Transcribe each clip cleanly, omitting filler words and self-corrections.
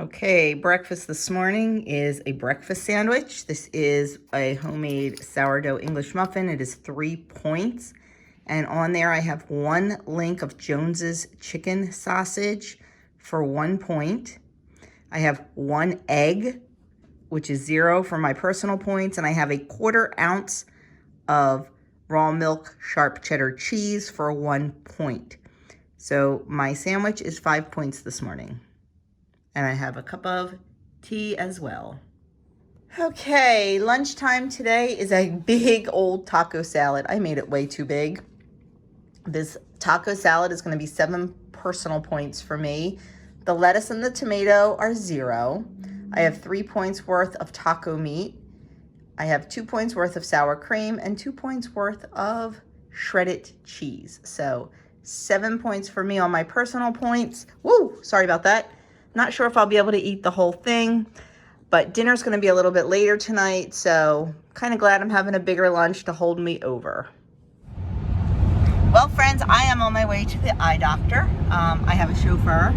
Okay, breakfast this morning is a breakfast sandwich. This is a homemade sourdough English muffin. It is 3 points. And on there I have 1 link of Jones's chicken sausage for 1 point. I have 1 egg, which is 0 for my personal points. And I have a 1/4 ounce of raw milk sharp cheddar cheese for 1 point. So my sandwich is 5 points this morning. And I have a cup of tea as well. Okay, lunchtime today is a big old taco salad. I made it way too big. This taco salad is going to be 7 personal points for me. The lettuce and the tomato are 0. I have 3 points worth of taco meat. I have 2 points worth of sour cream and 2 points worth of shredded cheese. So 7 points for me on my personal points. Woo, sorry about that. Not sure if I'll be able to eat the whole thing, but dinner's going to be a little bit later tonight, so kind of glad I'm having a bigger lunch to hold me over. Well, friends, I am on my way to the eye doctor. I have a chauffeur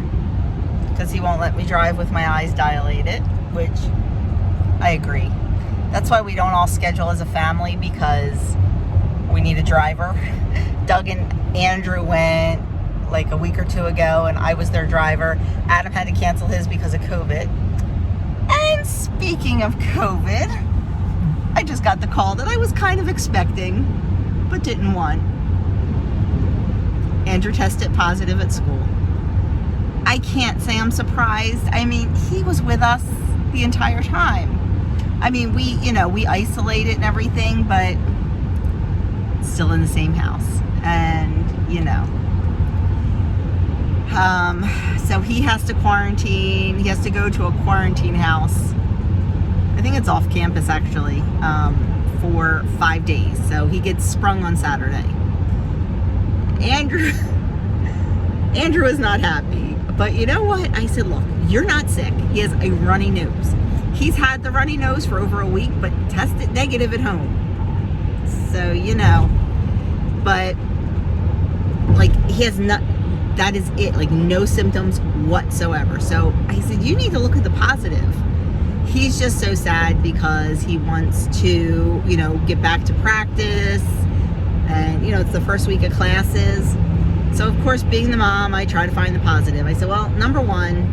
because he won't let me drive with my eyes dilated, which I agree. That's why we don't all schedule as a family, because we need a driver. Doug and Andrew went like a week or 2 ago, and I was their driver. Adam had to cancel his because of COVID. And speaking of COVID, I just got the call that I was kind of expecting, but didn't want. Andrew tested positive at school. I can't say I'm surprised. I mean, he was with us the entire time. I mean, we isolated and everything, but still in the same house. And, so he has to quarantine. He has to go to a quarantine house. I think it's off campus actually, for 5 days. So he gets sprung on Saturday. Andrew is not happy. But you know what? I said, look, you're not sick. He has a runny nose. He's had the runny nose for over a week, but tested negative at home. So, but like he has not. That is it, like no symptoms whatsoever. So I said, you need to look at the positive. He's just so sad because he wants to, get back to practice. And, it's the first week of classes. So, of course, being the mom, I try to find the positive. I said, well, number one,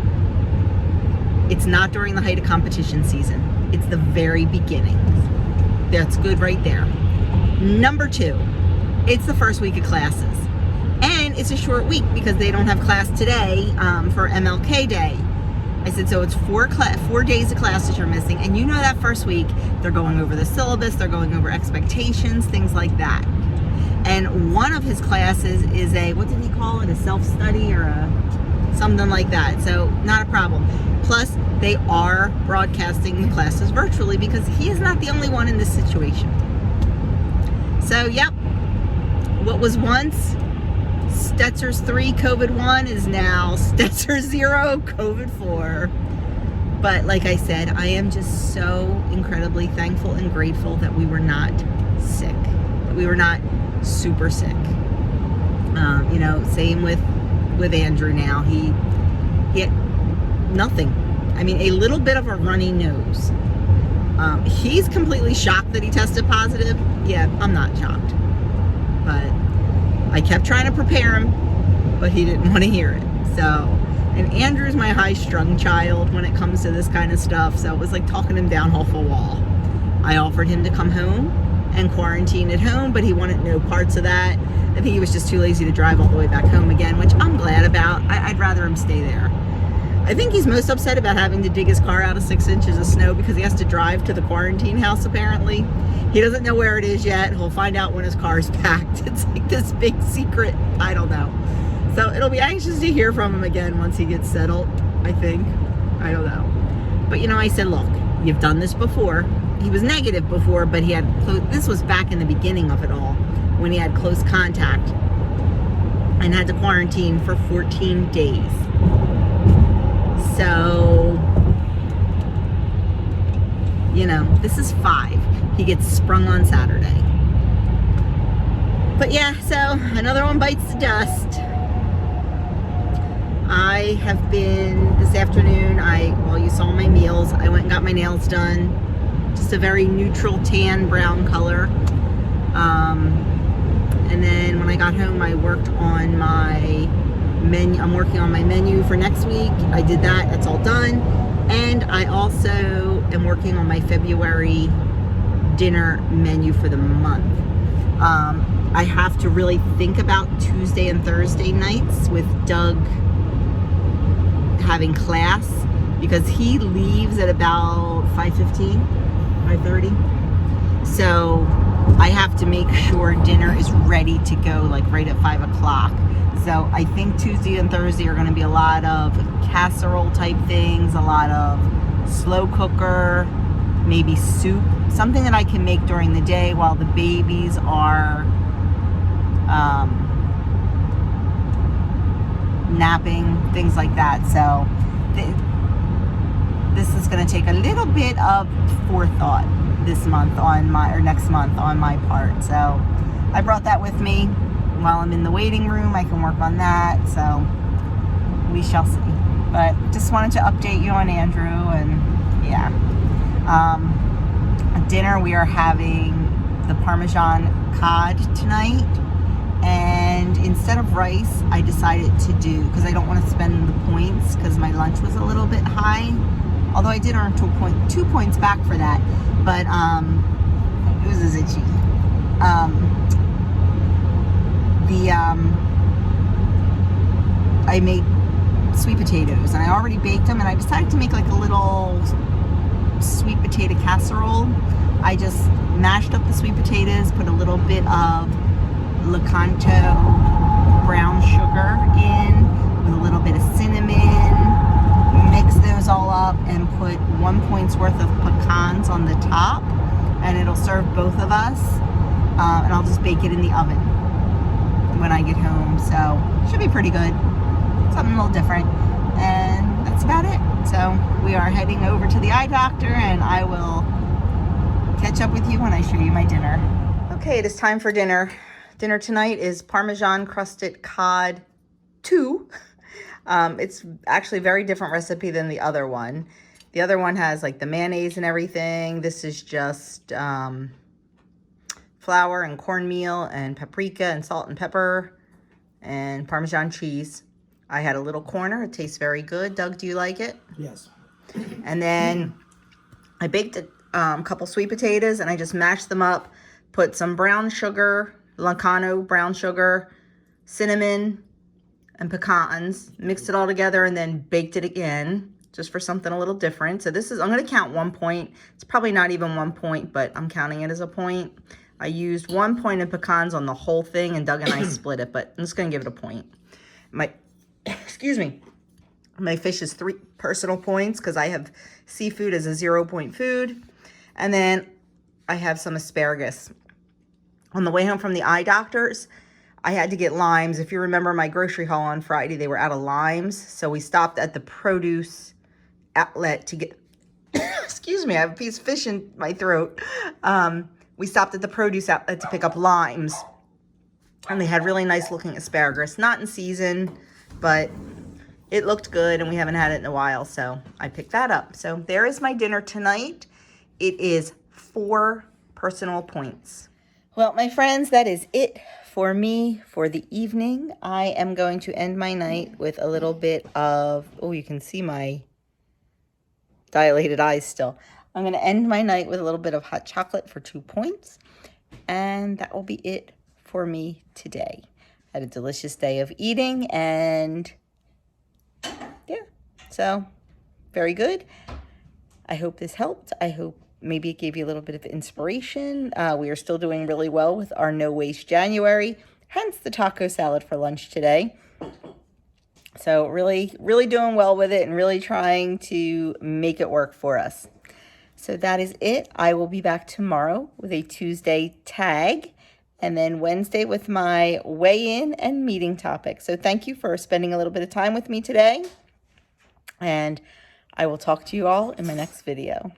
it's not during the height of competition season. It's the very beginning. That's good right there. Number 2, it's the first week of classes. And it's a short week because they don't have class today for MLK Day. I said, so it's 4 days of classes you're missing. And that first week, they're going over the syllabus, they're going over expectations, things like that. And one of his classes is what did he call it? A self-study or something like that. So not a problem. Plus, they are broadcasting the classes virtually because he is not the only one in this situation. So, yep, what was once Stetzer's 3, COVID 1 is now Stetzer 0, COVID 4. But like I said, I am just so incredibly thankful and grateful that we were not sick, that we were not super sick. Same with Andrew now. He had nothing. I mean, a little bit of a runny nose. He's completely shocked that he tested positive. Yeah, I'm not shocked. But I kept trying to prepare him, but he didn't want to hear it. So, and Andrew's my high-strung child when it comes to this kind of stuff. So it was like talking him down off a wall. I offered him to come home and quarantine at home, but he wanted no parts of that. I think he was just too lazy to drive all the way back home again, which I'm glad about. I'd rather him stay there. I think he's most upset about having to dig his car out of 6 inches of snow because he has to drive to the quarantine house, apparently. He doesn't know where it is yet. He'll find out when his car's packed. It's like this big secret. I don't know. So it'll be anxious to hear from him again once he gets settled, I think. I don't know. But, I said, look, you've done this before. He was negative before, but this was back in the beginning of it all, when he had close contact and had to quarantine for 14 days. So, this is 5. He gets sprung on Saturday. But yeah, so another one bites the dust. I have been, this afternoon, well, you saw my meals. I went and got my nails done. Just a very neutral tan brown color. And then when I got home, I worked on my menu. I'm working on my menu for next week. I did that. That's all done. And I also am working on my February dinner menu for the month. I have to really think about Tuesday and Thursday nights with Doug having class, because he leaves at about 5:15, 5:30. So I have to make sure dinner is ready to go like right at 5 o'clock. So I think Tuesday and Thursday are going to be a lot of casserole type things, a lot of slow cooker, maybe soup, something that I can make during the day while the babies are napping, things like that. So this is going to take a little bit of forethought this month on my, or next month on my part. So I brought that with me while I'm in the waiting room. I can work on that. So we shall see. But just wanted to update you on Andrew, and yeah. Dinner, we are having the Parmesan cod tonight, and instead of rice, I decided to do, because I don't want to spend the points, because my lunch was a little bit high, although I did earn 2 points back for that, but it was a zitchy. I made sweet potatoes, and I already baked them, and I decided to make like a little sweet potato casserole. I just mashed up the sweet potatoes, put a little bit of Lakanto brown sugar in with a little bit of cinnamon, mix those all up, and put 1 point's worth of pecans on the top, and it'll serve both of us. And I'll just bake it in the oven when I get home. So should be pretty good, something a little different, and that's about it. So we are heading over to the eye doctor, and I will catch up with you when I show you my dinner. Okay, it is time for dinner. Dinner tonight is Parmesan crusted cod 2. It's actually a very different recipe than the other one. The other one has like the mayonnaise and everything. This is just flour and cornmeal and paprika and salt and pepper and Parmesan cheese. I had a little corner. It tastes very good. Doug, do you like it? Yes. And then I baked a couple sweet potatoes, and I just mashed them up, put some brown sugar, Lancano brown sugar, cinnamon, and pecans, mixed it all together, and then baked it again, just for something a little different. So this is, I'm going to count 1 point. It's probably not even 1 point, but I'm counting it as a point. I used 1 point of pecans on the whole thing, and Doug and I split it, but I'm just going to give it a point. Excuse me, my fish is 3 personal points because I have seafood as a 0 point food. And then I have some asparagus. On the way home from the eye doctor's, I had to get limes. If you remember my grocery haul on Friday, they were out of limes. So we stopped at the produce outlet to get, excuse me, I have a piece of fish in my throat. We stopped at the produce outlet to pick up limes. And they had really nice looking asparagus. Not in season, but it looked good, and we haven't had it in a while, so I picked that up. So there is my dinner tonight. It is 4 personal points. Well, my friends, that is it for me for the evening. I am going to end my night with a little bit of, oh, you can see my dilated eyes still. I'm going to end my night with a little bit of hot chocolate for 2 points, and that will be it for me today. I had a delicious day of eating, and yeah, so very good. I hope this helped. I hope maybe it gave you a little bit of inspiration. We are still doing really well with our No Waste January, hence the taco salad for lunch today. So really, really doing well with it and really trying to make it work for us. So that is it. I will be back tomorrow with a Tuesday tag, and then Wednesday with my weigh-in and meeting topic. So thank you for spending a little bit of time with me today, and I will talk to you all in my next video.